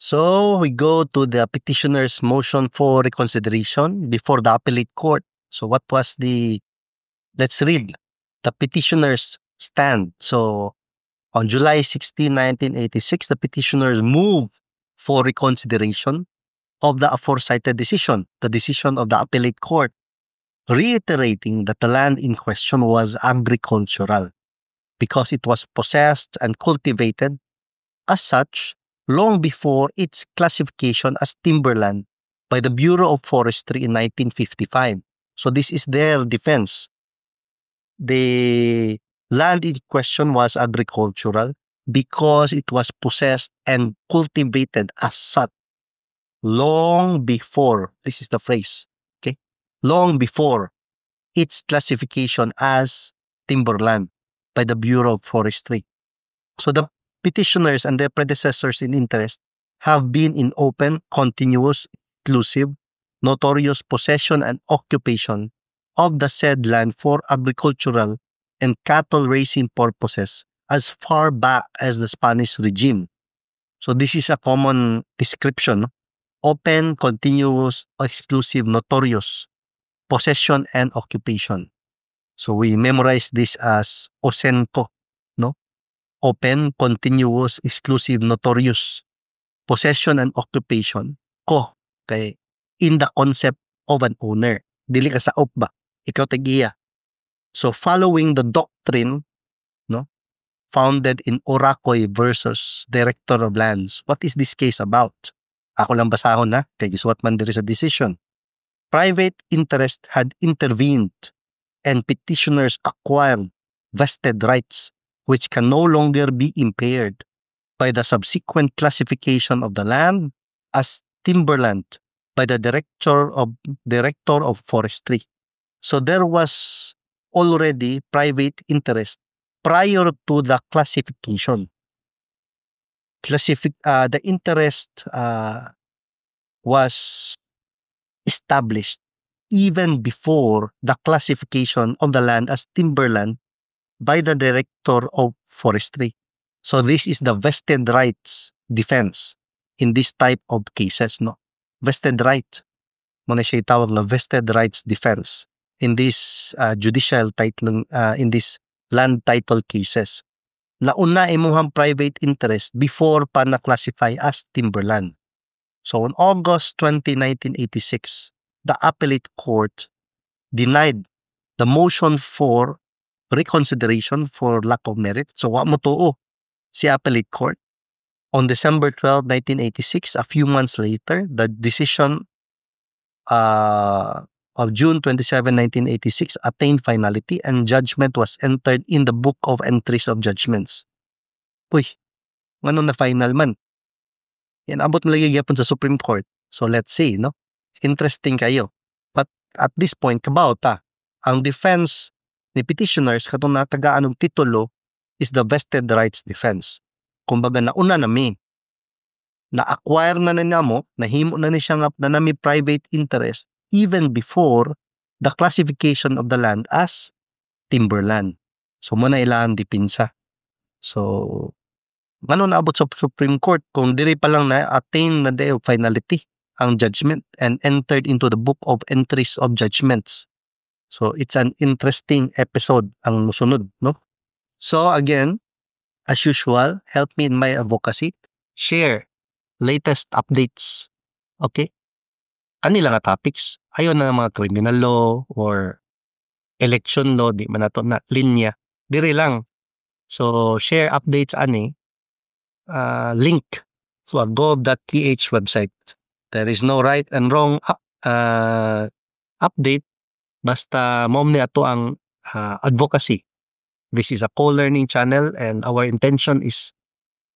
So we go to the petitioner's motion for reconsideration before the appellate court. So what was let's read the petitioner's stand. So on July 16, 1986, the petitioners moved for reconsideration of the aforecited decision, the decision of the appellate court, reiterating that the land in question was agricultural because it was possessed and cultivated as such long before its classification as timberland by the Bureau of Forestry in 1955. So this is their defense. The land in question was agricultural because it was possessed and cultivated as such long before, this is the phrase, okay, long before its classification as timberland by the Bureau of Forestry. So the petitioners and their predecessors in interest have been in open, continuous, exclusive, notorious possession and occupation of the said land for agricultural and cattle raising purposes as far back as the Spanish regime. So this is a common description: open, continuous, exclusive, notorious possession and occupation. So we memorize this as OSENCO, no? Open, continuous, exclusive, notorious possession and occupation. Ko, kay in the concept of an owner. Dili ka sa op ba? Ikaw tagiya. So following the doctrine, no, founded in Oracoy versus Director of Lands. What is this case about? Ako lang basahon na, kay gisuwat man diri sa decision. Private interest had intervened and petitioners acquired vested rights which can no longer be impaired by the subsequent classification of the land as timberland by the Director of Forestry. So there was already private interest prior to the classification. The interest was established even before the classification of the land as timberland by the Director of Forestry. So this is the vested rights defense in this type of cases, no? Vested right. Muna siya itawag na vested rights defense in this judicial title, in this land title cases. Nauna imuhang private interest before pa na-classify as timberland. So on August 20, 1986, the appellate court denied the motion for reconsideration for lack of merit. So wa mo tuo si appellate court. On December 12, 1986, a few months later, the decision of June 27, 1986 attained finality and judgment was entered in the Book of Entries of Judgments. Uy, ano na final man? Yan, abot mo lagi gyapon sa Supreme Court. So let's see, no? Interesting kayo. But at this point, kabauta, ang defense ni petitioners katong natagaan ng titulo is the vested rights defense. Kumbaga nauna nami, na-acquire na mo, nahimo na ni siya na nami private interest even before the classification of the land as timberland. So muna ilang dipinsa. So, ano naabot sa Supreme Court kung diri pa lang na-attain na day of finality ang judgment and entered into the Book of Entries of Judgments. So, it's an interesting episode ang musunod, no? So, again, as usual, help me in my advocacy. Share latest updates. Okay? Kanila nga topics. Ayaw na ng mga criminal law or election law, di man nato na linya. Diri lang. So, share updates ani. Link to a gov.ph website. There is no right and wrong update. Basta mo ni ato ang advocacy. This is a co-learning channel and our intention is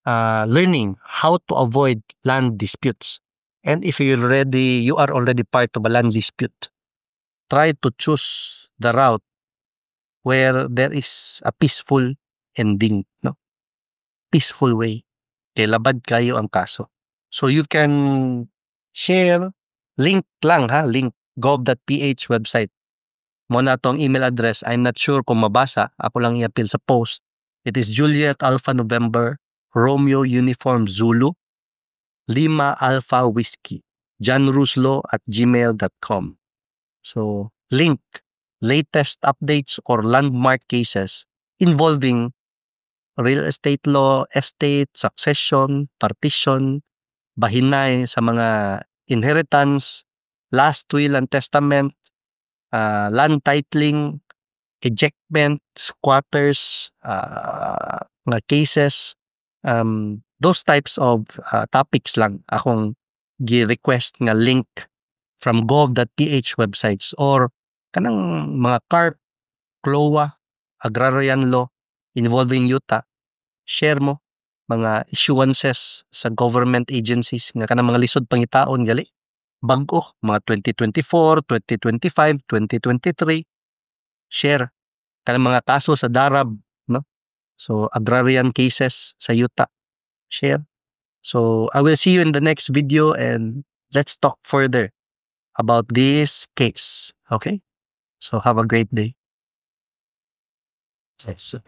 learning how to avoid land disputes. And if you are already part of a land dispute, try to choose the route where there is a peaceful ending, no? Peaceful way. Kay labad kayo ang kaso. So you can share, link lang ha, link gov.ph website. Muna tong email address, I'm not sure kung mabasa. Ako lang i-appeal sa post. It is Juliet Alpha November Romeo Uniform Zulu Lima Alpha Whiskey, johnruslo@gmail.com. So, link latest updates or landmark cases involving real estate law, estate, succession, partition, bahinay sa mga inheritance, last will and testament, land titling, ejectment, squatters, mga cases, those types of topics lang akong gi-request nga link from gov.ph websites or kanang mga CARP, CLOA, agrarian law involving yuta, share mo mga issuances sa government agencies nga kanang mga lisod pangitaon gali bag-o mga 2024, 2025, 2023, share kanang mga kaso sa DARAB, no? So agrarian cases sa yuta, share. So I will see you in the next video and let's talk further about this case. Okay? So have a great day. Yes.